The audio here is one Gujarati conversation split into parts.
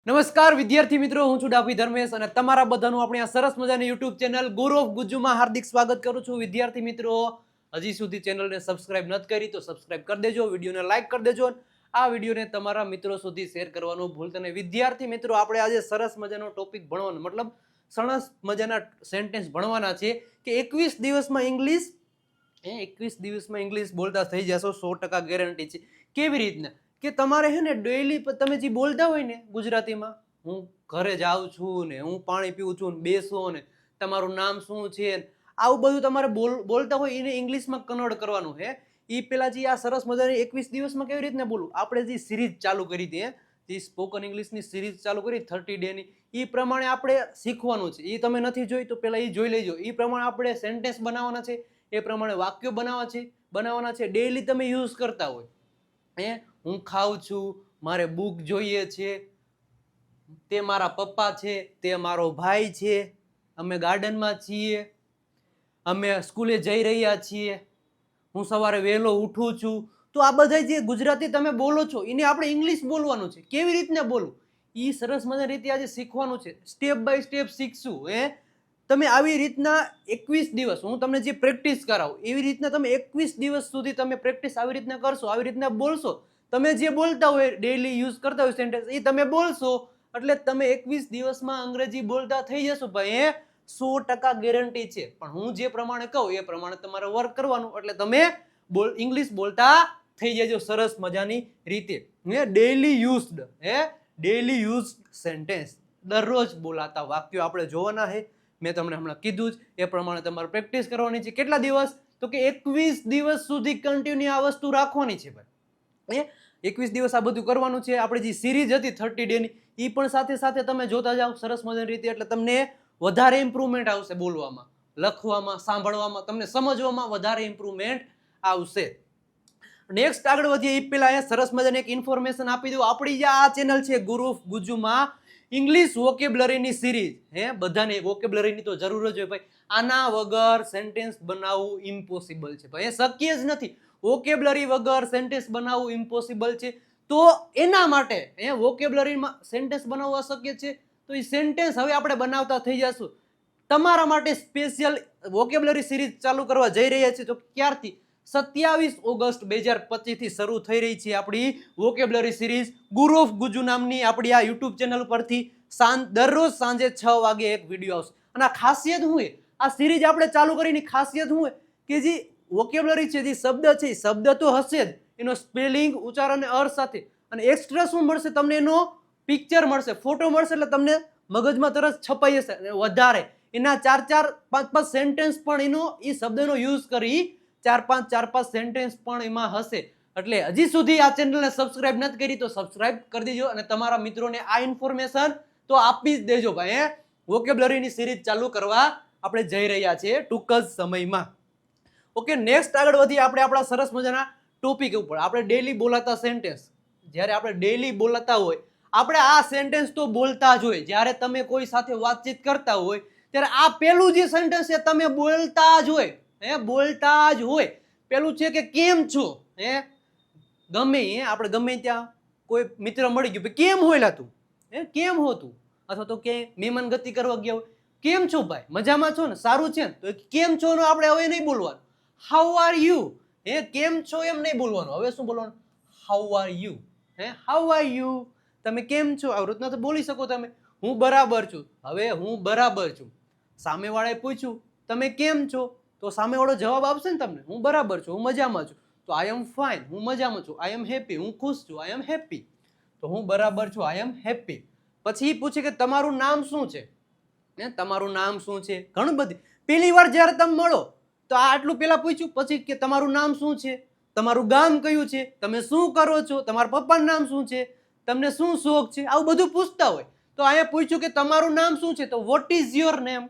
નમસ્કાર વિદ્યાર્થી મિત્રો, હું છું ડાભી ધર્મેશ અને તમારા બધાનું આપણી આ સરસ મજાની યુટ્યુબ ચેનલ ગુરુ ઓફ ગુજ્જુમાં હાર્દિક સ્વાગત કરું છું. વિદ્યાર્થી મિત્રો, હજી સુધી ચેનલને સબસ્ક્રાઇબ નથી કરી તો સબસ્ક્રાઇબ કરી દેજો, વિડીયોને લાઈક કરી દેજો, આ વિડીયોને તમારા મિત્રો સુધી શેર કરવાનું ભૂલતા નહીં. વિદ્યાર્થી મિત્રો, આપણે આજે સરસ મજાનો ટોપિક ભણવાનો મતલબ સરસ મજાના સેન્ટેન્સ ભણવાના છે કે 21 દિવસમાં ઇંગ્લિશ 21 દિવસમાં ઇંગ્લિશ બોલતા થઈ જશો, 100% ગેરંટી છે. કેવી રીતના કે તમારે હે ને ડેઈલી તમે જે બોલતા હોય ને ગુજરાતીમાં, હું ઘરે જાઉં છું ને હું પાણી પીવું છું ને બેસો ને તમારું નામ શું છે, આવું બધું તમારે બોલતા હોય એને ઇંગ્લિશમાં કન્વર્ટ કરવાનું છે. એ પેલા જે આ સરસ મજાની 21 દિવસમાં કેવી રીતના બોલું, આપણે જે સિરીઝ ચાલુ કરી હતી, જે સ્પોકન ઇંગ્લિશની સિરીઝ ચાલુ કરી 30 ડેની, એ પ્રમાણે આપણે શીખવાનું છે. એ તમે નથી જોઈ તો પેલા એ જોઈ લેજો. એ પ્રમાણે આપણે સેન્ટેન્સ બનાવવાના છે, એ પ્રમાણે વાક્યો બનાવવાના છે. ડેઈલી તમે યુઝ કરતા હોય, હું ખાઉં છું, મારે બુક જોઈએ છે, તે મારા પપ્પા છે, તે મારો ભાઈ છે, અમે ગાર્ડનમાં છીએ, અમે સ્કૂલે જઈ રહ્યા છીએ, હું સવારે વહેલો ઉઠું છું. તો આ બધા જે ગુજરાતી તમે બોલો છો એને આપણે ઇંગ્લિશ બોલવાનું છે. કેવી રીતના બોલવું એ સરસ મજાની રીતે આજે શીખવાનું છે. સ્ટેપ બાય સ્ટેપ શીખશું. તમે આવી રીતના 21 દિવસ હું તમને જે પ્રેક્ટિસ કરાવું એવી રીતના તમે 21 દિવસ સુધી તમે પ્રેક્ટિસ આવી રીતના કરશો, આવી રીતના બોલશો. તમે જે બોલતા હોય ડેઈલી યુઝ કરતા હોય સેન્ટેન્સ એ તમે બોલશો એટલે તમે 21 દિવસમાં અંગ્રેજી બોલતા થઈ જશો ભાઈ. 100% ગેરંટી છે. પણ હું જે પ્રમાણે કહું એ પ્રમાણે તમારે વર્ક કરવાનું એટલે તમે ઇંગ્લિશ બોલતા થઈ જજો સરસ મજાની રીતે. ડેઈલી યુઝડ સેન્ટેન્સ, દરરોજ બોલાતા વાક્યો આપણે જોવાના છે. મેં તમને હમણાં કીધું જ એ પ્રમાણે તમારે પ્રેક્ટિસ કરવાની છે. કેટલા દિવસ? તો કે 21 દિવસ સુધી કન્ટિન્યુ આ વસ્તુ રાખવાની છે ભાઈ. 21 દિવસ આ બધું કરવાનું છે. આપણે જે સિરીઝ હતી 30 ડેની એ પણ સાથે સાથે તમે જોતા જાઓ સરસ મજાની રીતે, એટલે તમને વધારે ઇમ્પ્રુવમેન્ટ આવશે. બોલવામાં, લખવામાં, સાંભળવામાં, તમને સમજવામાં વધારે ઇમ્પ્રુવમેન્ટ આવશે. નેક્સ્ટ આગળ વધીએ એ પહેલા સરસ મજાની એક ઇન્ફોર્મેશન આપી દઉં. આપણી જે આ ચેનલ છે ગુરુ ઓફ ગુજ્જુમાં ઇંગ્લિશ વોકેબ્લરીની સિરીઝ, બધાને વોકેબ્લરીની તો જરૂર જ હોય ભાઈ. આના વગર સેન્ટેન્સ બનાવવું ઇમ્પોસિબલ છે ભાઈ, શક્ય જ નથી. વોકેબ્લરી વગર સેન્ટેન્સ બનાવવું ઇમ્પોસિબલ છે. તો એના માટે વોકેબ્લરીમાં સેન્ટેન્સ બનાવવું અશક્ય છે, તો એ સેન્ટેન્સ હવે આપણે બનાવતા થઈ જશું. તમારા માટે સ્પેશિયલ વોકેબ્લરી સિરીઝ ચાલુ કરવા જઈ રહ્યા છે. તો ક્યારથી? 27 ઓગસ્ટ 2025 થી શરૂ થઈ રહી છે આપણી વોકેબ્લરી સિરીઝ ગુરુ ઓફ ગુજ્જુ નામની. આપણી આ યુટ્યુબ ચેનલ પરથી દરરોજ સાંજે 6 વાગે એક વિડીયો આવશે. અને આ ખાસિયત શું છે, આ સિરીઝ આપણે ચાલુ કરીને ખાસિયત શું છે કે જે વોકેબ્લરી છે, જે શબ્દ છે, શબ્દ તો હશે જ, એનો સ્પેલિંગ, ઉચ્ચારણ અને અર્થ સાથે. અને એક્સ્ટ્રા શું મળશે તમને? એનો પિક્ચર મળશે, ફોટો મળશે, એટલે તમને મગજમાં તરત છપાઈ જશે. વધારે એના 4-5 સેન્ટેન્સ પણ એનો એ શબ્દનો યુઝ કરી 4-5 સેન્ટેન્સ પણ એમાં હશે. એટલે હજી સુધી આ ચેનલને સબસ્ક્રાઇબ નથી કરી તો સબસ્ક્રાઇબ કરી દેજો અને તમારા મિત્રોને આ ઇન્ફોર્મેશન તો આપી જ દેજો ભાઈ. વોકેબ્લરીની સિરીઝ ચાલુ કરવા આપણે જઈ રહ્યા છીએ ટૂંક જ સમયમાં. ઓકે, નેક્સ્ટ આગળ વધીએ આપણે આપણા સરસ મજાના ટોપિક ઉપર. આપણે ડેઈલી બોલાતા સેન્ટેન્સ, જ્યારે આપણે ડેઈલી બોલાતા હોય આપણે આ સેન્ટેન્સ તો બોલતા જ હોય. જ્યારે તમે કોઈ સાથે વાતચીત કરતા હોય ત્યારે આ પેલું જે સેન્ટેન્સ છે તમે બોલતા જ હોય. બોલતા જ હોય. પેલું છે કે કેમ છો. ગમે આપણે ગમે ત્યાં કોઈ મિત્ર મળી ગયું, કેમ હોયલા તું, કેમ હો તું, અથવા તો કે મહેમાન ગતિ કરવા ગયા હોય, કેમ છો ભાઈ, મજામાં છો ને, સારું છે ને. તો કેમ છો નો આપણે હવે નહીં બોલવાનું. How are you. કેમ છો એમ નહીં બોલવાનું. હવે શું બોલવાનું? How are you. How are you. તમે કેમ છો આ રીતના તો બોલી શકો તમે. હું બરાબર છું. હવે હું બરાબર છું. સામેવાળાએ પૂછ્યું તમે કેમ છો, તો સામેવાળો જવાબ આપશે ને તમને, હું બરાબર છું, હું મજામાં છું. તો આઈ એમ ફાઇન, હું મજામાં છું. આઈ એમ હેપી, હું ખુશ છું. I am happy. તો હું બરાબર છું, આઈ એમ હેપી. પછી પૂછે કે તમારું નામ શું છે. તમારું નામ શું છે. ઘણું બધી પહેલી વાર જ્યારે તમે મળો તો આ આટલું પેલા પૂછ્યું, પછી કે તમારું નામ શું છે, તમારું ગામ કયું છે, તમે શું કરો છો, તમારા પપ્પાનું નામ શું છે, તમને શું શોખ છે, આવું બધું પૂછતા હોય. તો અહીંયા પૂછ્યું કે તમારું નામ શું છે, તો વોટ ઇઝ યોર નેમ.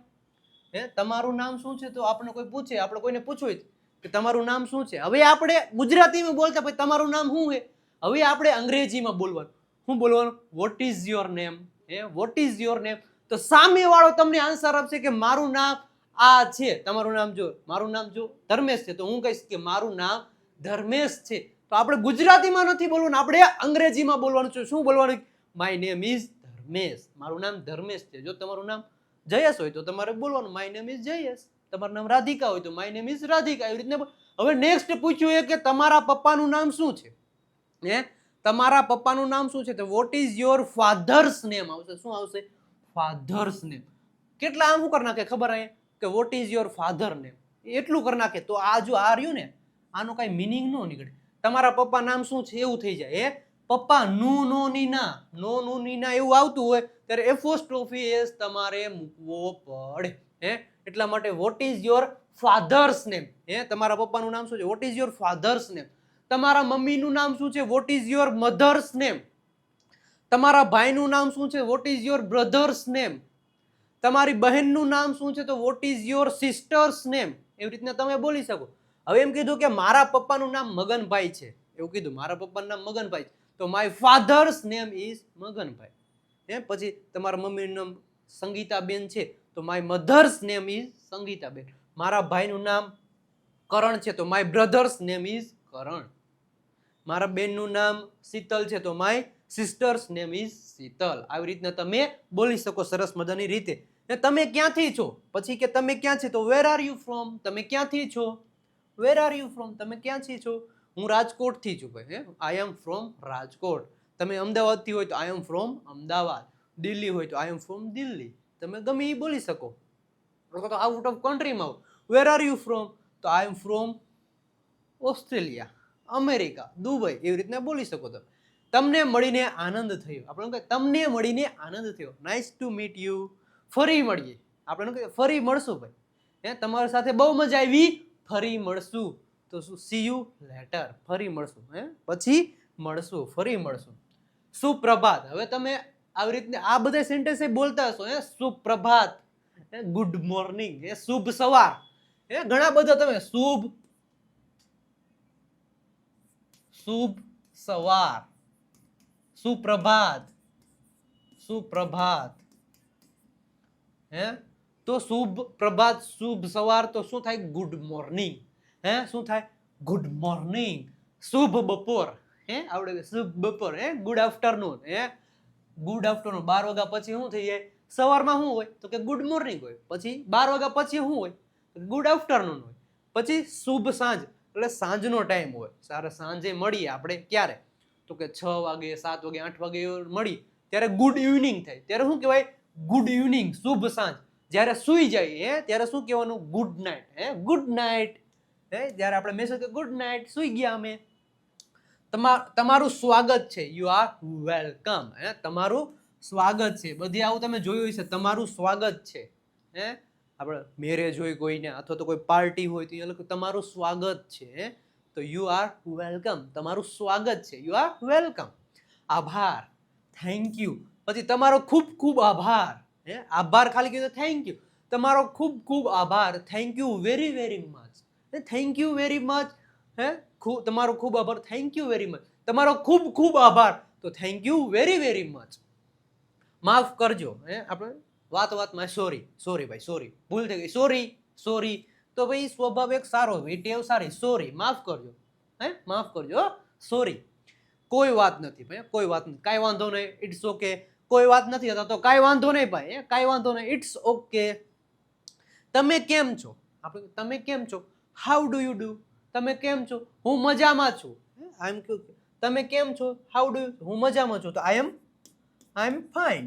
તમારું નામ શું છે, તો આપણે કોઈ પૂછે, આપણે કોઈને પૂછવું કે તમારું નામ શું છે. હવે આપણે ગુજરાતીમાં બોલતા પછી તમારું નામ શું છે. હવે આપણે અંગ્રેજીમાં બોલવાનું. શું બોલવાનું? What is your name. What is your name. તો સામેવાળો તમને આન્સર આપશે કે મારું નામ આ છે. તમારું નામ જો, મારું નામ જો ધર્મેશ છે, તો હું કહીશ કે મારું નામ ધર્મેશ છે. તો આપણે ગુજરાતીમાં નથી બોલવાનું, આપણે અંગ્રેજીમાં બોલવાનું છે. શું બોલવાનું? માય નેમ ઇઝ ધર્મેશ, મારું નામ ધર્મેશ છે. જો તમારું નામ જયેશ હોય તો તમારે બોલવાનું માય નેમ ઇઝ જયેશ. તમારું નામ રાધિકા હોય તો માય નેમ ઇઝ રાધિકા. એવી રીતના. હવે નેક્સ્ટ પૂછ્યું એ કે તમારા પપ્પાનું નામ શું છે? તમારા પપ્પાનું નામ શું છે? તો what is your father's name આવશે. શું આવશે? Father's name. કેટલા આમ શું કરી નાખે ખબર આવે કે what is your father name, એટલું કરી નાખે. તો આ જો આ રહ્યું ને, આનો કઈ મિનિંગ ન નીકળે. તમારા પપ્પા નામ શું છે એવું થઈ જાય. પપ્પા નું નો ની ના, નો નું ની ના એવું આવતું હોય ત્યારે એપોસ્ટ્રોફી એસ તમારે મૂકવો પડે. એટલા માટે what is your father's name. તમારા પપ્પાનું નામ શું છે? What is your father's name. તમારા મમ્મીનું નામ શું છે? What is your mother's name. તમારા ભાઈનું નામ શું છે? What is your brother's name. તમારી બહેનનું નામ શું છે? તો what is your sister's name. એવી રીતના તમે બોલી શકો. હવે એમ કીધું કે મારા પપ્પાનું નામ મગનભાઈ છે, એવું કીધું મારા પપ્પાનું નામ મગનભાઈ છે, તો my father's name is Maganbhai. પછી તમારા મમ્મીનું નામ સંગીતાબેન છે તો my mother's name is Sangitaben. મારા ભાઈનું નામ કરણ છે તો માય બ્રધર્સ નેમ ઇઝ કરણ. મારા બેનનું નામ શીતલ છે તો my sister's name is Sheetal. આવી રીતના તમે બોલી શકો સરસ મજાની રીતે. તમે ક્યાંથી છો? પછી કે તમે ક્યાં છે તો વેર આર યુ ફ્રોમ. તમે ક્યાંથી છો? Where are you from. તમે ક્યાંથી છો? હું રાજકોટથી છું ભાઈ. આઈ એમ ફ્રોમ રાજકોટ. તમે અમદાવાદથી હોય તો I am from Ahmedabad. Delhi હોય તો આઈ એમ ફ્રોમ દિલ્હી. તમે ગમે એ બોલી શકો. તો આઉટ ઓફ કન્ટ્રીમાં આવો, વેર આર યુ ફ્રોમ તો I am from Australia, America, Dubai. એવી રીતના બોલી શકો. તમે તમને મળીને આનંદ થયો. આપણે તમને મળીને આનંદ થયો. Nice to meet you. ફરી મળીએ. આપણે ફરી મળશું ભાઈ. તમારી સાથે બહુ મજા આવી, ફરી મળશું. તો શું? C you letter. ફરી મળશું. પછી મળશું, ફરી મળશું. સુપ્રભાત. હવે તમે આવી રીતના આ બધા સેન્ટેન્સ બોલતા હશો. સુપ્રભાત, ગુડ મોર્નિંગ, શુભ સવાર. ઘણા બધા તમે શુભ સવાર, સુપ્રભાત, સુપ્રભાત. તો શુભ પ્રભાત, શુભ સવાર તો શું થાય? Good morning. શું થાય? Good morning. શુભ બપોર. આવડે? શુભ બપોર. Good afternoon. Good afternoon. 12 વાગ્યા પછી શું થઈ જાય? સવારમાં શું હોય તો કે ગુડ મોર્નિંગ હોય. પછી 12 વાગ્યા પછી શું હોય? ગુડ આફ્ટરનૂન હોય. પછી શુભ સાંજ, એટલે સાંજનો ટાઈમ હોય. સાંજે મળીએ આપણે ક્યારે તો કે 6 વાગે, 7 વાગે, 8 વાગે મળી ત્યારે ગુડ ઇવનિંગ થાય. ત્યારે શું કહેવાય? ગુડ ઇવનિંગ, શુભ સાંજ. જ્યારે સુઈ જાય ત્યારે શું કહેવાનું? Good night. Good night. જ્યારે આપણે મેસેજ કે ગુડ નાઇટ, સુઈ ગયા અમે. તમારું સ્વાગત છે. You are welcome. તમારું સ્વાગત છે. બધી આવું તમે જોયું છે. તમારું સ્વાગત છે. આપણે મેરેજ હોય કોઈને અથવા તો કોઈ પાર્ટી હોય તો એ લોકો તમારું સ્વાગત છે. તો યુ આર વેલકમ. તમારું સ્વાગત છે. You are welcome. આભાર, થેન્ક યુ. પછી તમારો ખૂબ ખૂબ આભાર. આભાર ખાલી કીધું થેન્ક યુ. તમારો ખૂબ ખૂબ આભાર. Thank you very very much. Thank you very much. તમારો ખૂબ આભાર. Thank you very much. તમારો ખૂબ ખૂબ આભાર. તો thank you very very much. માફ કરજો. આપણે વાતમાં સોરી, સોરી ભાઈ, સોરી, ભૂલ થઈ ગઈ, સોરી, સોરી. તો ભાઈ સ્વભાવ એક સારો, ટેવ સારી. સોરી, માફ કરજો. માફ કરજો, સોરી. કોઈ વાત નથી ભાઈ, કોઈ વાત નથી, કાંઈ વાંધો નહીં, ઇટ્સ ઓકે. કોઈ વાત નથી થતા તો કાંઈ વાંધો નહીં ભાઈ, કાંઈ વાંધો નહીં, ઇટ્સ ઓકે. તમે કેમ છો? આપણે તમે કેમ છો? How do you do? તમે કેમ છો? હું મજામાં છું. આઈ એમ. તમે કેમ છો? How do you? હું મજામાં છું. તો I am fine.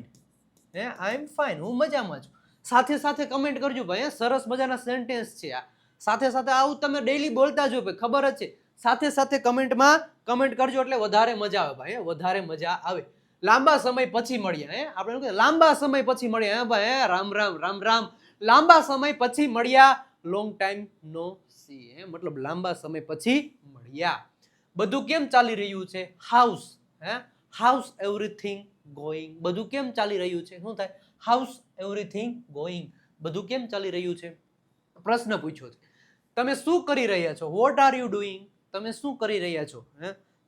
I am fine. હું મજામાં છું. સાથે સાથે કમેન્ટ કરજો ભાઈ. સરસ મજાના સેન્ટેન્સ છે આ. સાથે સાથે આવું તમે ડેઈલી બોલતા જો ભાઈ, ખબર જ છે. સાથે સાથે કમેન્ટમાં કમેન્ટ કરજો એટલે વધારે મજા આવે ભાઈ, વધારે મજા આવે. લાંબા સમય પછી મળ્યા. આપણે લાંબા સમય પછી મળ્યા. ભાઈ રામ રામ, રામ રામ. લાંબા સમય પછી મળ્યા. લોંગ ટાઈમ નો સી. મતલબ લાંબા સમય પછી મળ્યા. બધું કેમ ચાલી રહ્યું છે? હાઉસ. House everything going. બધું કેમ ચાલી રહ્યું છે? શું થાય? House everything going. બધું કેમ ચાલી રહ્યું છે? પ્રશ્ન પૂછ્યો છે. તમે શું કરી રહ્યા છો? What are you doing? તમે શું કરી રહ્યા છો?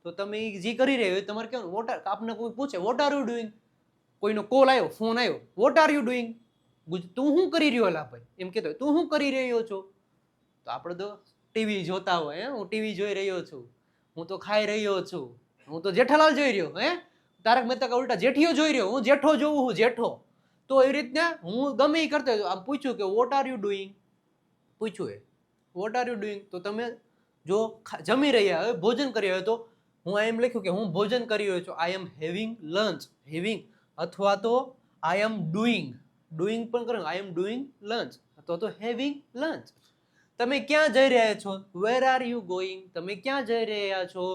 તો તમે જે કરી રહ્યા હોય તમારે કેવું? What are. આપને કોઈ પૂછે વોટ આર યુ ડુઈંગ, કોઈનો કોલ આવ્યો, ફોન આવ્યો, વોટ આર યુ ડુઈંગ? તું શું કરી રહ્યો? લા ભાઈ એમ કહેતો તું શું કરી રહ્યો છો? તો આપણે તો ટીવી જોતા હોય. હું ટીવી જોઈ રહ્યો છું. હું તો ખાઈ રહ્યો છું. હું તો જેઠાલાલ જોઈ રહ્યો. તારક મહેતા કા ઉલ્ટા જેઠિયો જોઈ રહ્યો, હું જેઠો જોઉં, હું જેઠો. તો એવી રીતના હું ગમે એ કરતો આમ પૂછ્યું કે વોટ આર યુ ડુઈંગ, પૂછ્યું એ વોટ આર યુ ડુઈંગ, તો તમે જો જમી રહ્યા હોય, ભોજન કરી હોય, તો હું એમ લખ્યું કે હું ભોજન કરી રહ્યો છું, I M having lunch, having, અથવા તો આઈ એમ ડુઈંગ, ડુઈંગ પણ કરો, આઈ એમ ડુઈંગ લંચ, અથવા તો હેવિંગ લંચ. તમે ક્યાં જઈ રહ્યા છો, વેર આર યુ ગોઈંગ, તમે ક્યાં જઈ રહ્યા છો,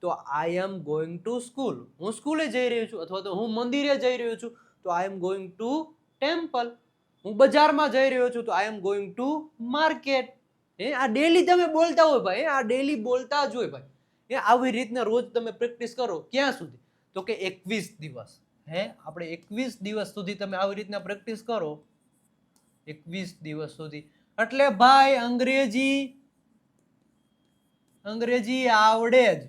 તો I am going to school, હું સ્કૂલે જઈ રહ્યો છું, અથવા તો હું મંદિરે જઈ રહ્યો છું, તો I am going two temple, હું બજારમાં જઈ રહ્યો છું, તો I am going to market. આ ડેલી તમે બોલતા હોય ભાઈ, આ ડેલી બોલતા જ હોય ભાઈ. આવી રીતના રોજ તમે પ્રેક્ટિસ કરો. ક્યાં સુધી, તો કે 21 દિવસ. આપણે 21 દિવસ સુધી તમે આવી રીતના પ્રેક્ટિસ કરો, 21 દિવસ સુધી. એટલે ભાઈ અંગ્રેજી આવડે જ,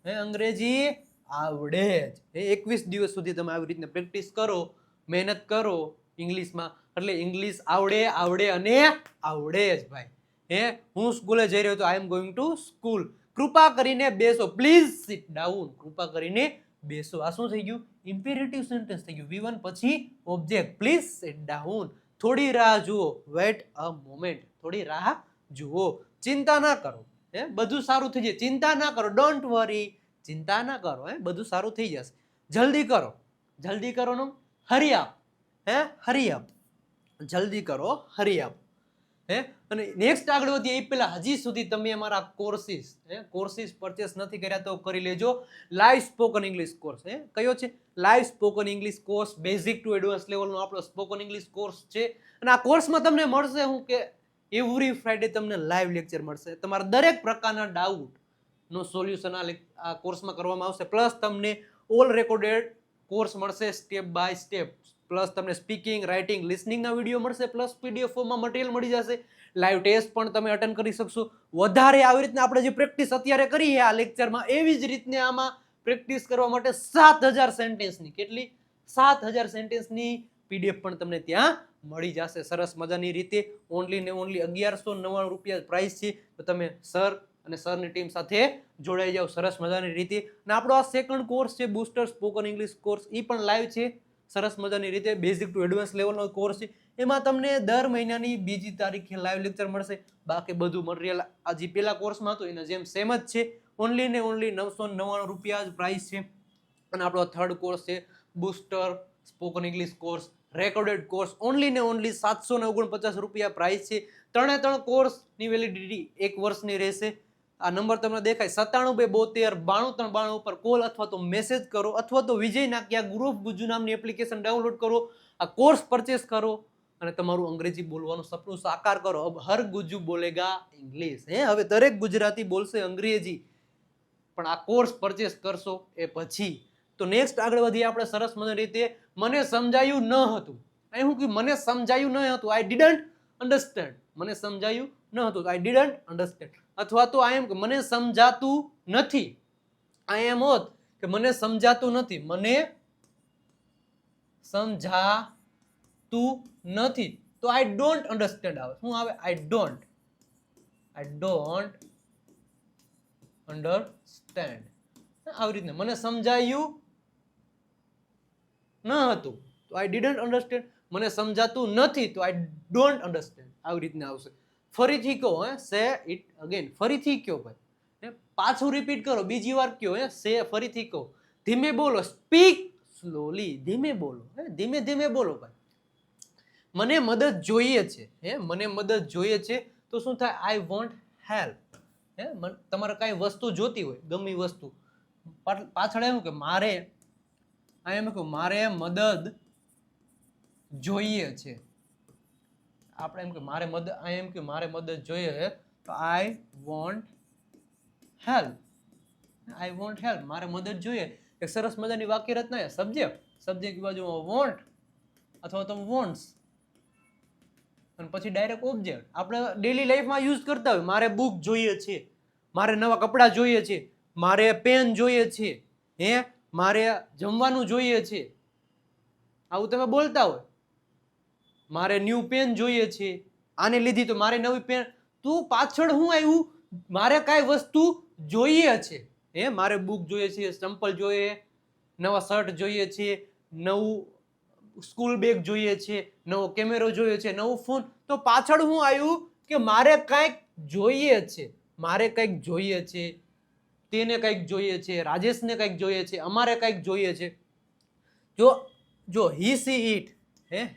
અંગ્રેજી આવડે જ. 21 દિવસ સુધી તમે આવી રીતના પ્રેક્ટિસ કરો, મહેનત કરો ઇંગ્લિશમાં, એટલે ઇંગ્લિશ આવડે અને આવડે જ ભાઈ. હું સ્કૂલે જઈ રહ્યો તો I am going to school. કૃપા કરીને બેસો, પ્લીઝ સિટ ડાઉન, કૃપા કરીને બેસો. આ શું થઈ ગયું, ઇમ્પેરેટિવ સેન્ટેન્સ થઈ ગયું. V1 પછી ઓબ્જેક્ટ, પ્લીઝ સિટ ડાઉન. થોડી રાહ જુઓ, વેટ અ મોમેન્ટ, થોડી રાહ જુઓ. ચિંતા ના કરો, બધું સારું થઈ જાય. ચિંતા ના કરો, ડોન્ટ વરી, ચિંતા ના કરો, બધું સારું થઈ જશે. જલ્દી કરો, જલ્દી કરો નો હરી અપ, હરી અપ, જલ્દી કરો, હરી અપ. અને નેક્સ્ટ આગળ વધીએ એ પહેલા હજી સુધી તમે અમારા કોર્સિસ પરચેસ નથી કર્યા તો કરી લેજો. લાઈવ સ્પોકન ઇંગ્લિશ કોર્સ, કયો છે, live spoken English course, basic to advance લેવલનો આપણો સ્પોકન ઇંગ્લિશ કોર્સ છે. અને આ કોર્સમાં તમને મળશે હું કે એવરી ફ્રાઈડે તમને લાઈવ લેક્ચર મળશે. તમારા દરેક પ્રકારના ડાઉટ નો સોલ્યુશન આ કોર્સમાં કરવામાં આવશે. પ્લસ તમને ઓલ રેકોર્ડેડ કોર્સ મળશે સ્ટેપ બાય સ્ટેપ. પ્લસ તમને સ્પીકિંગ, રાઇટિંગ, લિસનિંગના વિડીયો મળશે. પ્લસ PDF ફોર્મમાં મટીરિયલ મળી જશે. લાઈવ ટેસ્ટ પણ તમે અટેન્ડ કરી શકશો. વધારે આવી રીતના આપણે જે પ્રેક્ટિસ અત્યારે કરીએ આ લેક્ચરમાં, એવી જ રીતને આમાં પ્રેક્ટિસ કરવા માટે 7000 સેન્ટેન્સની, કેટલી, 7000 સેન્ટેન્સની PDF પણ તમને ત્યાં મળી જશે સરસ મજાની રીતે. ઓનલી ને ઓનલી 1199 રૂપિયા પ્રાઇસ છે. તો તમે સર અને સરની ટીમ સાથે જોડાઈ જાઓ સરસ મજાની રીતે. અને આપણો આ સેકન્ડ કોર્સ છે બૂસ્ટર સ્પોકન ઇંગ્લિશ કોર્સ, એ પણ લાઈવ છે સરસ મજાની રીતે. બેઝિક ટુ એડવાન્સ લેવલનો કોર્સ છે. એમાં તમને દર મહિનાની 2જી તારીખે લાઈવ લેક્ચર મળશે. બાકી બધું મટીરિયલ આ જે પેલા કોર્સમાં હતું એના જેમ સેમ જ છે. ઓનલી ને ઓનલી 999 રૂપિયા જ પ્રાઇસ છે. અને આપણો થર્ડ કોર્સ છે booster spoken English course, recorded course, only ને ઓનલી 749 રૂપિયા પ્રાઇસ છે. 3 કોર્સની વેલિડિટી 1 વર્ષની રહેશે. આ નંબર તમને દેખાય 97 272 92 93 92 ઉપર કોલ અથવા તો મેસેજ કરો, અથવા તો વિજય નાક્યા ગુરુ ઓફ ગુજ્જુ નામની એપ્લિકેશન ડાઉનલોડ કરો, આ કોર્સ પરચેસ કરો અને તમારું અંગ્રેજી બોલવાનું સપનું સાકાર કરો. અબ હર ગુજ્જુ બોલેગા ઇંગ્લિશ. હવે દરેક ગુજરાતી બોલશે અંગ્રેજી, પણ આ કોર્સ પરચેસ કરશો એ પછી. તો નેક્સ્ટ આગળ વધીએ આપણે સરસ મજાની રીતે. મને સમજાયું ન હતું, અહીં હું કે મને સમજાયું ન હતું, આઈ ડિડન્ટ અન્ડરસ્ટેન્ડ. મને સમજાયું ન હતું, આઈ ડિડન્ટ અન્ડરસ્ટેન્ડ. અથવા તો આઈ એમ કે મને સમજાતું નથી. આઈ એમ હોત કે મને સમજાતું નથી, મને સમજાતું નથી, તો આઈ ડોન્ટ અન્ડરસ્ટેન્ડ આવે. શું આવે, આઈ ડોન્ટ અન્ડરસ્ટેન્ડ. આવી રીતના મને સમજાયું ન હતું તો આઈ ડિડન્ટ અન્ડરસ્ટેન્ડ. મને સમજાતું નથી તો આઈ ડોન્ટ અન્ડરસ્ટેન્ડ. આવી રીતના આવશે. ફરીથી કહો, સે ઇટ અગેન. ફરીથી કહો ભાઈ, પાછું રિપીટ કરો, બીજી વાર કહો, સે ફરીથી કહો. ધીમે બોલો, સ્પીક સ્લોલી. ધીમે બોલો, ધીમે ધીમે બોલો ભાઈ. મને મદદ જોઈએ છે, મને મદદ જોઈએ છે તો શું થાય, આઈ વોન્ટ હેલ્પ. તમારે કઈ વસ્તુ જોતી હોય, ગમી વસ્તુ, પાછળ એમ કે મારે, એમ કે મારે મદદ જોઈએ છે. આપણે એમ કે મારે મદદ, એમ કે મારે મદદ જોઈએ છે તો I want help. I want help, મારે મદદ જોઈએ. એક સરસ મજાની વાક્ય રચના, સબ્જેક્ટ બાજુમાં વોન્ટ અથવા તો વોન્ટ્સ અને પછી ડાયરેક્ટ ઓબ્જેક્ટ. આપણે ડેલી લાઈફમાં યુઝ કરતા હોય, મારે બુક જોઈએ છે, મારે નવા કપડાં જોઈએ છે, મારે પેન જોઈએ છે, મારે જમવાનું જોઈએ છે. આવું તમે બોલતા હોય. મારે ન્યૂ પેન જોઈએ છે, આને લીધી તો મારે નવી પેન. તું પાછળ હું આવ્યું, મારે કાંઈ વસ્તુ જોઈએ છે, મારે બુક જોઈએ છે, ચંપલ જોઈએ, નવા શર્ટ જોઈએ છે, નવું સ્કૂલ બેગ જોઈએ છે, નવો કેમેરો જોઈએ છે, નવું ફોન. તો પાછળ હું આવ્યું કે મારે કંઈક જોઈએ છે, મારે કંઈક જોઈએ છે, તેને કંઈક જોઈએ છે, રાજેશને કંઈક જોઈએ છે, અમારે કંઈક જોઈએ છે. જો he she it,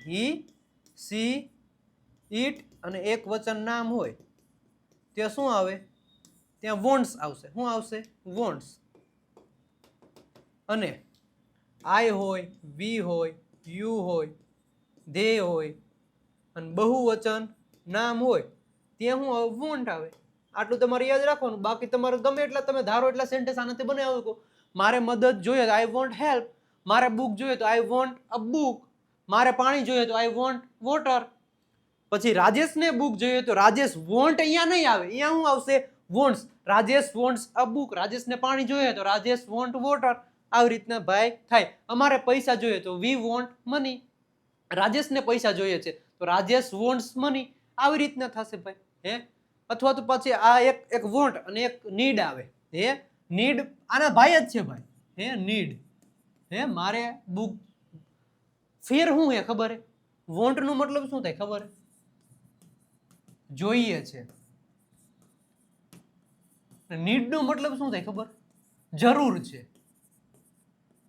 he she ઈટ અને એક વચન નામ હોય ત્યાં શું આવે? ત્યાં વોન્ટ્સ આવશે. શું આવશે? વોન્ટ્સ. અને આઈ હોય, વી હોય, યુ હોય, ધે હોય અને બહુવચન નામ હોય ત્યાં શું આવે? વોન્ટ આવે. આટલું તમારે યાદ રાખવાનું. બાકી તમારે ગમે એટલા તમે ધારો એટલા સેન્ટેન્સ આનાથી બનાવી શકો. મારે મદદ જોઈએ તો આઈ વોન્ટ હેલ્પ, મારે બુક જોઈએ તો આઈ વોન્ટ અ બુક, મારે પાણી જોઈએ તો આઈ વોન્ટ વોટર. પછી રાજેશને બુક જોઈએ તો રાજેશ વોન્ટ અહીંયા નહીં આવે, અહીંયા શું આવશે? Wants. Rajesh wants a book. રાજેશને પાણી જોઈએ તો રાજેશ વોન્ટ વોટર. આવી રીતના ભાઈ થાય. અમારે પૈસા જોઈએ તો વી વોન્ટ મની. રાજેશને પૈસા જોઈએ છે તો રાજેશ વોન્ટ્સ મની. આવી રીતના થશે ભાઈ. અથવા તો પછી આ એક વોન્ટ અને એક નીડ આવે. નીડ આના ભાઈ જ છે ભાઈ. નીડ. મારે બુક. ફેર શું હે ખબર હે? વોન્ટ નો મતલબ શું થાય ખબર હે? જોઈએ છે. નીડ નો મતલબ શું થાય ખબર? જરૂર છે.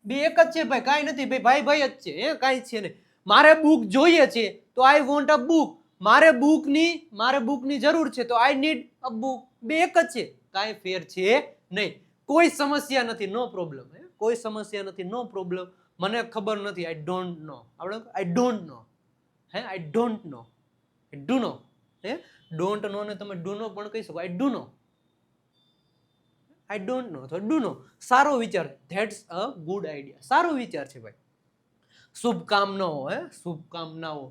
બે એક જ છે ભાઈ, કાંઈ નથી ભાઈ, ભાઈ જ છે. કાંઈ છે નહીં. મારે બુક જોઈએ છે તો આઈ વોન્ટ અ બુક. મારે બુકની જરૂર છે તો આઈ નીડ અ બુક. બે એક જ છે, કાંઈ ફેર છે નહીં. કોઈ સમસ્યા નથી, નો પ્રોબ્લેમ. કોઈ સમસ્યા નથી, નો પ્રોબ્લેમ. મને ખબર નથી, આઈ ડોન્ટ નો. આપણે I don't know. I don't know. I do know. Don't know ને તમે ડુ નો પણ કહી શકો. આઈ ડુ નો. આઈ ડોન્ટ નો અથવા ડુ નો. સારો વિચાર. That's a good idea. સારો વિચાર છે ભાઈ. શુભકામનાઓ. શુભકામનાઓ.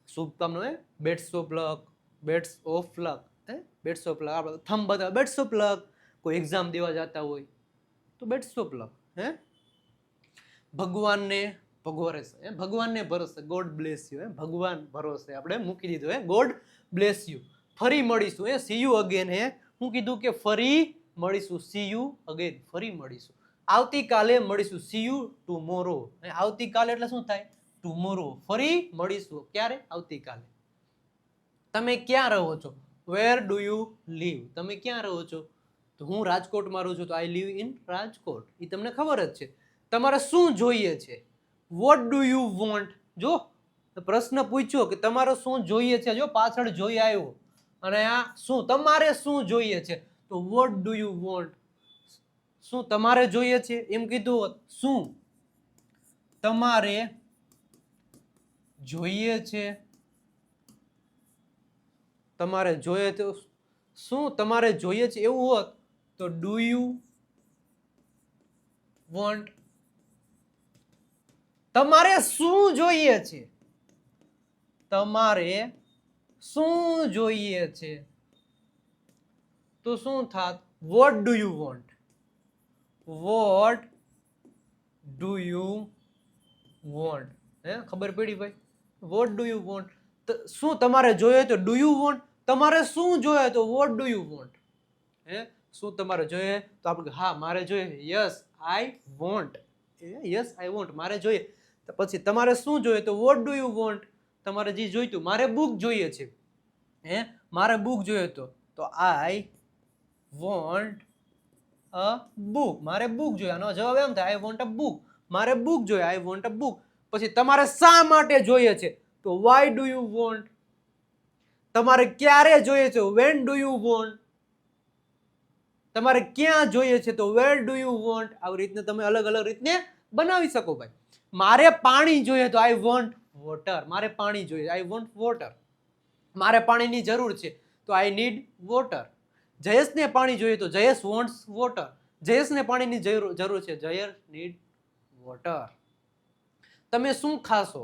શુભકામનાઓ. બેટ્સ ઓફ લક. બેટ્સ ઓફ લક. બેટ્સ ઓફ લક. આપણે થંબ બતાવે બેટ્સ ઓફ લક. કોઈ એક્ઝામ દેવા જતા હોય તો બેટ્સ ઓફ લક. ભગવાનને ભગવરેશે. ભગવાનને ભરોસે. God bless you. ભગવાન ભરોસે આપણે મૂકી દીધું. God bless you. ફરી મળીશું. See you again. હું કીધું કે ફરી મળીશું. See you again. ફરી મળીશું. આવતીકાલે મળીશું. See you tomorrow. આવતીકાલે એટલે શું થાય? ટુમોરો. ફરી મળીશું. ક્યારે? આવતીકાલે. તમે ક્યાં રહો છો? Where do you live. તમે ક્યાં રહો છો? તો હું રાજકોટમાં રહું છું તો આઈ લીવ ઇન રાજકોટ. એ તમને ખબર જ છે. તમારે શું જોઈએ છે? What do you want. જો પ્રશ્ન પૂછ્યો કે તમારે શું જોઈએ છે, જો પાછળ જોઈ આવ્યો અને આ શું તમારે શું જોઈએ છે તો વોટ ડુ યુ વોન્ટ. શું તમારે જોઈએ છે એમ કીધું. શું તમારે જોઈએ છે. તમારે જોઈએ તો શું તમારે જોઈએ છે એવું હોત તો ડુ યુ વોન્ટ. તમારે શું જોઈએ છે? તમારે શું જોઈએ છે તો શું થાત? What do you want. What do you want. ખબર પડી ભાઈ? What do you want. શું તમારે જોઈએ તો ડુ યુ વોન્ટ. તમારે શું જોઈએ તો વોટ ડુ યુ વોન્ટ. શું તમારે જોઈએ તો આપણે હા મારે જોઈએ. Yes I want. Yes I want. મારે જોઈએ. પછી તમારે શું જોઈએ તો વોટ ડુ યુ વોન્ટ. તમારે જે જોઈતું. મારે બુક જોઈએ છે. મારે બુક જોઈએ તો આઈ વોન્ટ અ બુક. મારે બુક જોઈએ. આનો જવાબ એમ થાય આઈ વોન્ટ અ બુક. મારે બુક જોઈએ. I want a book. પછી તમારે શા માટે જોઈએ છે તો વાય ડુ યુ વોન્ટ. તમારે ક્યારે જોઈએ છે? When do you want. તમારે ક્યાં જોઈએ છે તો વેર ડુ યુ વોન્ટ. આવી રીતને તમે અલગ અલગ રીતને બનાવી શકો ભાઈ. મારે પાણી જોઈએ તો આઈ વોન્ટ વોટર. મારે પાણી જોઈએ. I want water. મારે પાણીની જરૂર છે તો આઈ નીડ વોટર. જયેશને પાણી જોઈએ તો જયેશ વોન્ટ્સ વોટર. જયેશને પાણીની જરૂર છે. Jayesh need water. તમે શું ખાશો?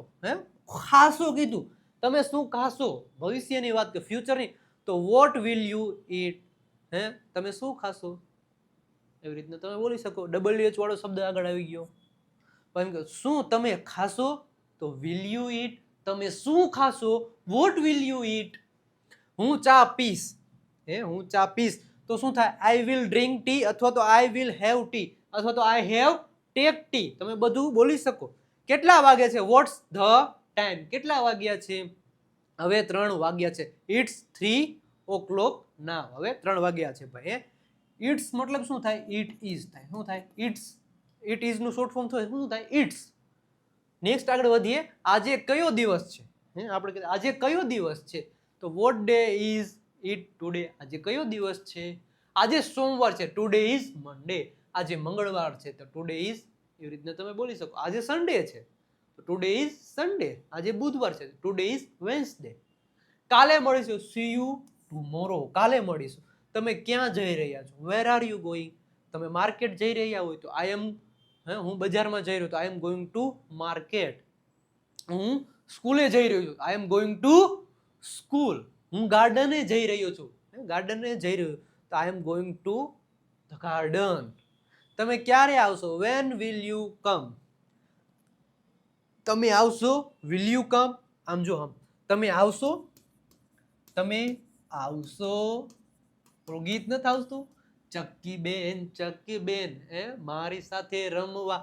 ખાશો કીધું. તમે શું ખાશો? ભવિષ્યની વાત કે ફ્યુચરની તો વોટ વિલ યુ ઈટ. તમે શું ખાશો? એવી રીતના તમે બોલી શકો. WH વાળો શબ્દ આગળ આવી ગયો. શું તમે ખાશો તો વિલ યુ ઈટ. તમે શું ખાશો? વોટ વિલ યુ ઈટ. હું ચા પીશ. હું ચા પીશ તો શું થાય? આઈ વિલ ડ્રિંક ટી અથવા તો આઈ વિલ હેવ ટી અથવા તો આઈ હેવ ટેક ટી. તમે બધું બોલી શકો. કેટલા વાગે છે? What's the time? કેટલા વાગ્યા છે? હવે 3 વાગ્યા છે. ઇટ્સ 3 o'clock નાવ. હવે 3 વાગ્યા છે ભાઈ. ઇટ્સ મતલબ શું થાય? ઇટ ઇઝ થાય. શું થાય? ઇટ્સ. ઇટ ઇઝ નું શોર્ટ ફોર્મ થાય શું થાય? ઇટ્સ. નેક્સ્ટ આગળ વધીએ. આજે કયો દિવસ છે? આપણે કહીએ આજે કયો દિવસ છે? તો what day is it today? આજે કયો દિવસ છે? આજે સોમવાર છે. Today is Monday. આજે મંગળવાર છે તો ટુડે ઇઝ, એવી રીતના તમે બોલી શકો. આજે સન્ડે છે તો ટુડે ઇઝ સન્ડે. આજે બુધવાર છે ટુડે ઇઝ વેન્સડે. કાલે મળીશું. See you tomorrow. કાલે મળીશું. તમે ક્યાં જઈ રહ્યા છો? Where are you going? તમે માર્કેટ જઈ રહ્યા હોય તો આઈ એમ, હું બજારમાં જઈ રહ્યો તો I am going to market. હું સ્કૂલે જઈ રહ્યો છું. I am going to school. હું ગાર્ડને જઈ રહ્યો છું. ગાર્ડને જઈ રહ્યો તો I am going to the garden. તમે ક્યારે આવશો? When will you come? તમે આવશો. Will you come? આમ જો આમ તમે આવશો. તમે આવશો. ગીત નથી આવતું? ચક્કી બેન મારી સાથે રમવા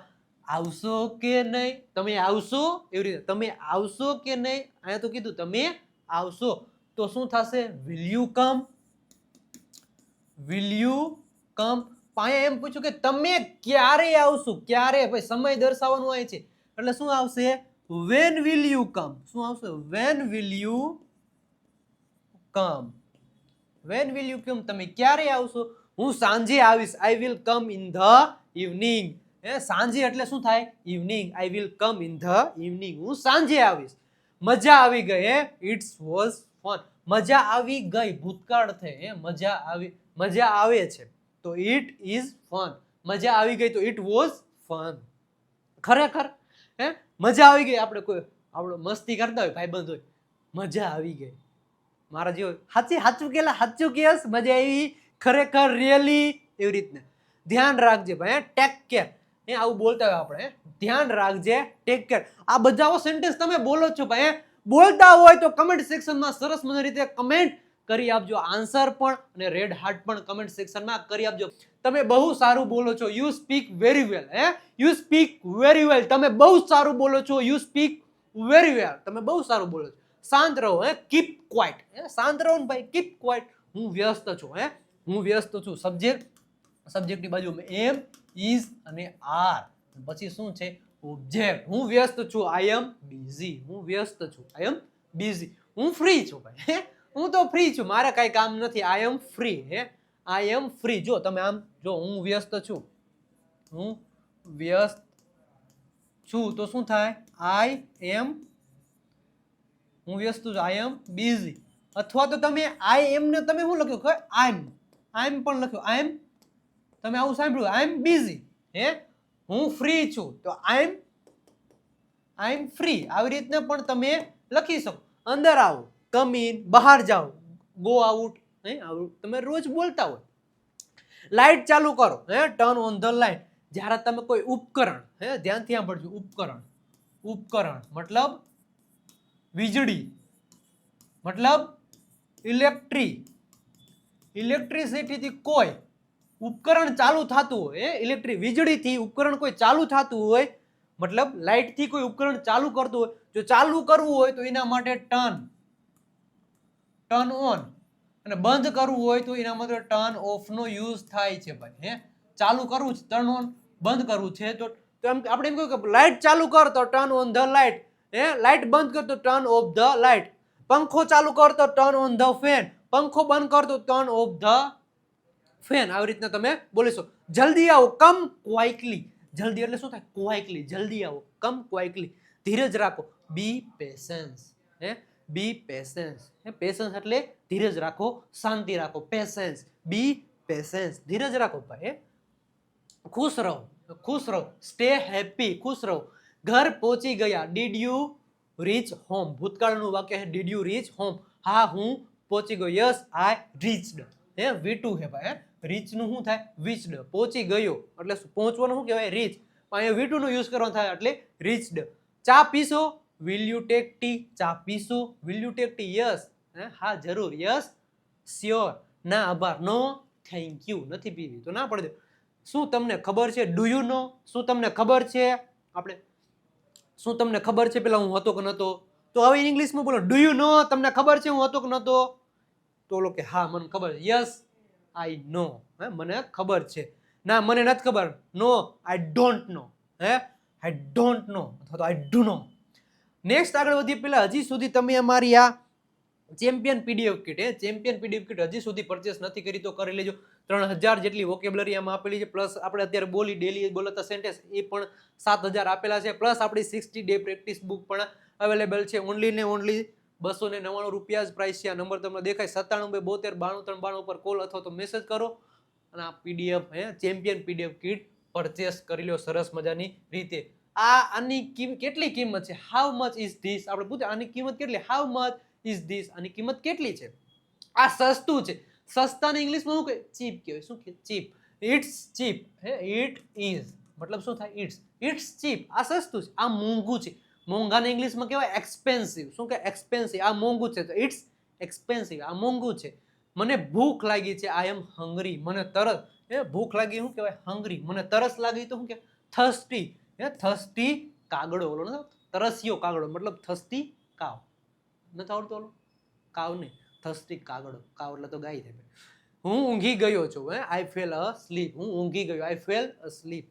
આવશો કે નહીં? તમે આવશો. એવી રીતે તમે આવશો કે નહીં? અહીંયા તો કીધું તમે આવશો તો શું થશે? Will you come? Will you come? અહીંયા એમ પૂછ્યું કે તમે ક્યારે આવશો? ક્યારે? ભાઈ સમય દર્શાવવાનું હોય છે એટલે શું આવશે? When will you come? શું આવશે? When will you come? When will you come? તમે ક્યારે આવશો? હું સાંજે આવીશ. I will come in the evening. સાંજે એટલે શું થાય? Evening. I will come in the evening. હું સાંજે આવીશ. મજા આવી ગઈ. It's was fun. મજા આવી ગઈ ભૂતકાળ થઈ. મજા આવી, મજા આવે છે તો ઇટ ઇઝ ફન. મજા આવી ગઈ તો ઇટ વોઝ ફન. ખરેખર મજા આવી ગઈ. આપણે મસ્તી કરતા હોય, ભાઈબંધ હોય, મજા આવી ગઈ. મારા જેવો સાચું કેસ મજા આવી ખરેખર રિયલી, એવી રીતના ધ્યાન રાખજે ભાઈ. ટેક કેર આવું બોલતા હોય આપણે. ધ્યાન રાખજે, ટેક કેર. આ બધા સેન્ટેન્સ તમે બોલો છો ભાઈ. બોલતા હોય તો કમેન્ટ સેક્શનમાં સરસ મજાની રીતે કમેન્ટ કરી આપજો. આન્સર પણ અને રેડ હાર્ટ પણ કમેન્ટ સેક્શનમાં કરી આપજો. તમે બહુ સારું બોલો છો. You speak very well. You speak very well. તમે બહુ સારું બોલો છો. You speak very well. તમે બહુ સારું બોલો છો. શાંત રહો. Keep quite. શાંત રહો ને ભાઈ. Keep quite. હું વ્યસ્ત છું. હું વ્યસ્ત છું. સબ્જેક્ટની બાજુમાં એમ, ઇઝ અને આર. પછી શું છે? ઓબ્જેક્ટ. હું વ્યસ્ત છું. I M busy. હું વ્યસ્ત છું. I M busy. હું ફ્રી છું ભાઈ. હું તો ફ્રી છું. મારે કઈ કામ નથી. આઈ એમ ફ્રી. આઈ એમ ફ્રી. જો તમે આમ જો, હું વ્યસ્ત છું. હું વ્યસ્ત છું તો શું થાય? આઈ એમ. હું વ્યસ્ત છું. I M busy. અથવા તો તમે આઈ એમ ને તમે શું લખ્યું? આઈ એમ પણ લખ્યું. આઈ એમ. તમે આવું સાંભળ્યું? આઈ એમ બિઝી. હું ફ્રી છું તો આઈ એમ ફ્રી. આવી રીતના પણ તમે લખી શકો. અંદર આવો, કમ ઇન, બહાર જાઓ, ગો આઉટ. તમે રોજ બોલતા હોય. લાઇટ ચાલુ કરો. Turn on the light. જ્યારે તમે કોઈ ઉપકરણ, ધ્યાનથી સાંભળજો. ઉપકરણ મતલબ વીજળી, મતલબ ઇલેક્ટ્રિસિટીથી કોઈ ઉપકરણ ચાલુ થતું હોય. વીજળીથી ઉપકરણ કોઈ ચાલુ થતું હોય, મતલબ લાઇટથી કોઈ ઉપકરણ ચાલુ કરતું હોય. જો ચાલુ કરવું હોય તો એના માટે ટર્ન ઓન, અને બંધ કરવું હોય તો એના માટે ટર્ન ઓફ નો યુઝ થાય છે ભાઈ. ચાલુ કરવું છે ટર્ન ઓન, બંધ કરવું છે તો આપણે એમ કહ્યું કે લાઇટ ચાલુ કર તો turn on the light. Light બંધ કર તો ટર્ન ઓફ ધ લાઇટ. પંખો ચાલુ કર તો ટર્ન ઓન ધ ફેન. પંખો બંધ કર તો ટર્ન ઓફ ધ ફેન. આવી રીતના તમે બોલીશો. જલ્દી આવો. કમ ક્વાઇકલી. જલ્દી એટલે શું થાય? ક્વાઇકલી. જલ્દી આવો. કમ ક્વાઇકલી. ધીરજ રાખો. બી પેશન્સ. બી પેશન્સ. પેશન્સ એટલે ધીરજ રાખો, શાંતિ રાખો. પેશન્સ. બી પેશન્સ. ધીરજ રાખો ભાઈ. ખુશ રહો. ખુશ રહો. Stay happy. ખુશ રહો. ઘર પહોંચી ગયા. Did you reach home. ભૂતકાળનું વાક્ય છે ડીડ યુ રીચ હોમ. હા, હું પહોંચી ગયો. Yes I reached. V2 છે ભાઈ. રીચ નું શું થાય? રીચ્ડ. પહોંચી ગયો એટલે પહોંચવાનું શું કહેવાય? રીચ. અહીંયા V2 નો યુઝ કરવાનો થાય એટલે રીચ્ડ. ચા પીશો? Will you take tea? ચા પીશો? Will you take tea? Yes. હા જરૂર. યસ. સ્યોર. ના આભાર. નો થેન્ક યુ નથી પીવી તો ના પડે. શું તમને ખબર છે? Do you know? શું તમને ખબર છે? આપણે શું તમને ખબર છે પેલા હું હતો કે નતો? તો હવે ઇંગ્લિશમાં બોલો ડુ યુ નો? તમને ખબર છે હું હતો કે નતો? તો ઓલો કે હા મને ખબર છે. યસ આઈ નો. હે મને ખબર છે. ના મને નથી ખબર. નો આઈ ડોન્ટ નો. હે આઈ ડોન્ટ નો અથવા તો આઈ ડુ નો. નેક્સ્ટ આગળ વધીએ પહેલા હજી સુધી તમે અમારી આ champion PDF kit champion PDF kit હજી સુધી પરચેસ નથી કરી તો કરી લેજો. 3000 જેટલી વોકેબ્યુલરી આમાં આપેલી છે, પ્લસ આપણે અત્યારે બોલી ડેલી બોલતા સેન્ટેન્સ એ પણ 7000 આપેલા છે, પ્લસ આપણી 60 ડે પ્રેક્ટિસ બુક પણ અવેલેબલ છે. ઓનલી ને ઓનલી 299 રૂપિયા જ પ્રાઇસ છે. આ નંબર તમને દેખાય 97 272 93 92 પર કોલ અથવા તો મેસેજ કરો અને આ PDF champion PDF kit purchase કરી લો સરસ મજાની રીતે. આની કેટલી કિંમત છે? How much is this? આપણે પૂછે આની કિંમત કેટલી? How much is this? આની કિંમત કેટલી છે? આ સસ્તું છે. સસ્તાને ઇંગ્લિશમાં શું કહે? ચીપ કહેવાય. શું કહે? Cheap. It's cheap. It is મતલબ શું થાય? It's cheap. આ સસ્તું છે. આ મોંઘું છે. મોંઘાને ઇંગ્લિશમાં કહેવાય એક્સપેન્સિવ. શું કહે? એક્સપેન્સિવ. આ મોંઘું છે તો ઇટ્સ એક્સપેન્સિવ. આ મોંઘું છે. મને ભૂખ લાગી છે. આઈ એમ હંગ્રી. મને તરસ ભૂખ લાગી શું કહેવાય? હંગ્રી. મને તરસ લાગી તો શું કહેવાય? થર્સ્ટી. થર્સ્ટી કાગડો. ઓલો ને તરસ્યો કાગડો મતલબ થર્સ્ટી કાવ. નથી આવડતો ઓલો કાવ નહીં, થર્સ્ટી કાગડો. કાવ એટલે તો ગાય થાય. હું ઊંઘી ગયો છું. આઈ ફેલ અ સ્લીપ. હું ઊંઘી ગયો. આઈ ફેલ અ સ્લીપ.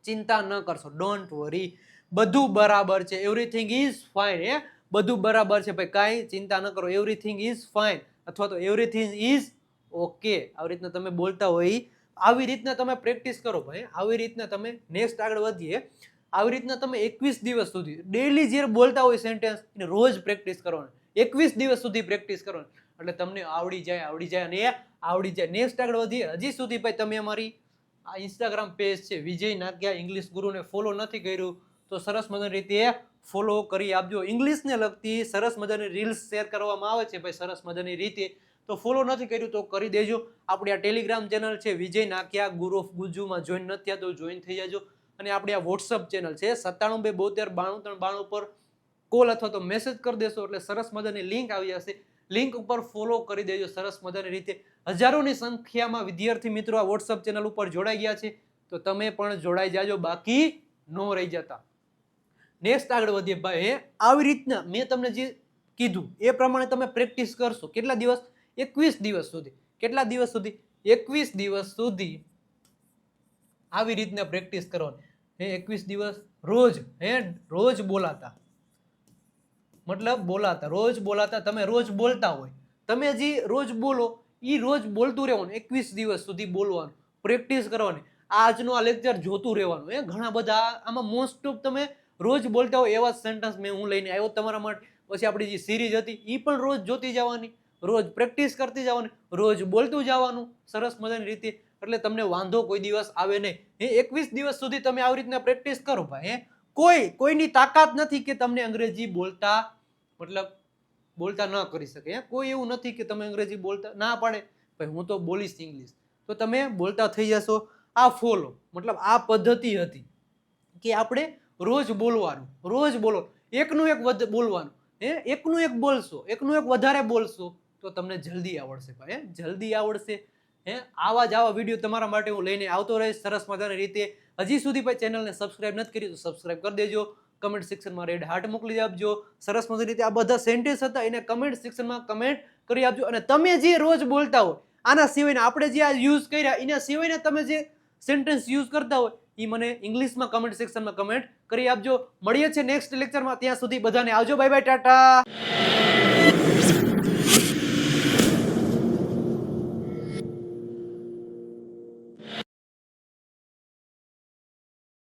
ચિંતા ન કરશો. Don't worry. બધું બરાબર છે. Everything is fine. બધું બરાબર છે ભાઈ, કાંઈ ચિંતા ન કરો. એવરીથિંગ ઇઝ ફાઇન અથવા તો એવરીથિંગ ઇઝ ઓકે. આવી રીતના તમે બોલતા હોય, આવી રીતના તમે પ્રેક્ટિસ કરો ભાઈ. આવી રીતના તમે નેક્સ્ટ આગળ વધીએ. આવી રીતના તમે 21 દિવસ સુધી ડેલી જે બોલતા હોય સેન્ટેન્સ એને રોજ પ્રેક્ટિસ કરવાનું. 21 દિવસ સુધી પ્રેક્ટિસ કરવાનું એટલે તમને આવડી જાય અને એ આવડી જાય. નેક્સ્ટ આગળ વધીએ. હજી સુધી ભાઈ તમે અમારી આ ઇન્સ્ટાગ્રામ પેજ છે વિજય નાકિયા ઇંગ્લિશ ગુરુને ફોલો નથી કર્યું તો સરસ મજાની રીતે ફોલો કરી આપજો. ઇંગ્લિશને લગતી સરસ મજાની રીલ્સ શેર કરવામાં આવે છે ભાઈ સરસ મજાની રીતે, તો ફોલો નથી કર્યું તો કરી દેજો. આપણી આ ટેલિગ્રામ ચેનલ છે વિજય નાકિયા ગુરુ ઓફ ગુજ્જુમાં જોઈન નથી થયા તો જોઈન થઈ જાજો. અને આપણી આ વોટ્સઅપ ચેનલ છે 97 272 92 93 પર કોલ અથવા તો મેસેજ કરી દેશો એટલે સરસ મજાની લિંક આવી જશે. લિંક ઉપર ફોલો કરી દેજો સરસ મજાની રીતે. હજારોની સંખ્યામાં વિદ્યાર્થી મિત્રો આ વોટ્સઅપ ચેનલ ઉપર જોડાઈ ગયા છે તો તમે પણ જોડાઈ જાજો, બાકી નો રહી જતા. નેક્સ્ટ આગળ વધીએ ભાઈ. આવી રીતના મેં તમને જે કીધું એ પ્રમાણે તમે પ્રેક્ટિસ કરશો. કેટલા દિવસ? 21 દિવસ સુધી. કેટલા દિવસ સુધી? 21 દિવસ સુધી આવી રીતના પ્રેક્ટિસ કરવાની. 21 દિવસ રોજ બોલાતા મતલબ બોલાતા રોજ બોલાતા. તમે રોજ બોલતા હોય, તમે જે રોજ બોલો એ રોજ બોલતું રહેવાનું. 21 દિવસ સુધી બોલવાનું, પ્રેક્ટિસ કરવાની. આજનો આ લેક્ચર જોતું રહેવાનું. ઘણા બધા આમાં મોસ્ટ ઓફ તમે રોજ બોલતા હોય એવા સેન્ટેન્સ મેં હું લઈને આવ્યો તમારા માટે. પછી આપણી જે સિરીઝ હતી એ પણ રોજ જોતી જવાની, રોજ પ્રેક્ટિસ કરતી જવાની, રોજ બોલતું જવાનું સરસ મજાની રીતે. એટલે તમને વાંધો કોઈ દિવસ આવે નહીં. 21 દિવસ સુધી તમે આવી રીતના પ્રેક્ટિસ કરો ભાઈ. કોઈની તાકાત નથી કે તમને અંગ્રેજી બોલતા મતલબ બોલતા ન કરી શકે. કોઈ એવું નથી કે તમે અંગ્રેજી બોલતા ના પાડે ભાઈ હું તો બોલીશ ઇંગ્લિશ તો તમે બોલતા થઈ જશો. આ ફોલો મતલબ આ પદ્ધતિ હતી કે આપણે રોજ બોલવાનું, રોજ બોલો, એકનું એક બોલવાનું. એકનું એક બોલશો, એકનું એક વધારે બોલશો તો તમને જલ્દી આવડશે ભાઈ. જલ્દી આવડશે. આવા જ આવા વિડીયો તમારા માટે હું લઈને આવતો રહીશ સરસ મજાની રીતે. હજી સુધી ભાઈ ચેનલને સબસ્ક્રાઇબ નથી કરી તો સબસ્ક્રાઇબ કરી દેજો. કમેન્ટ સેક્શનમાં રેડ હાર્ટ મોકલી આપજો. સરસ મજાની રીતે આ બધા સેન્ટેન્સ હતા એને કમેન્ટ સેક્શનમાં કમેન્ટ કરી આપજો. અને તમે જે રોજ બોલતા હોય આના સિવાયના આપણે જે આ યુઝ કર્યા એના સિવાયના તમે જે સેન્ટેન્સ યુઝ કરતા હોય એ મને ઇંગ્લિશમાં કમેન્ટ સેક્શનમાં કમેન્ટ કરી આપજો. મળીએ છીએ નેક્સ્ટ લેક્ચરમાં. ત્યાં સુધી બધાને આવજો. Bye bye, Tata.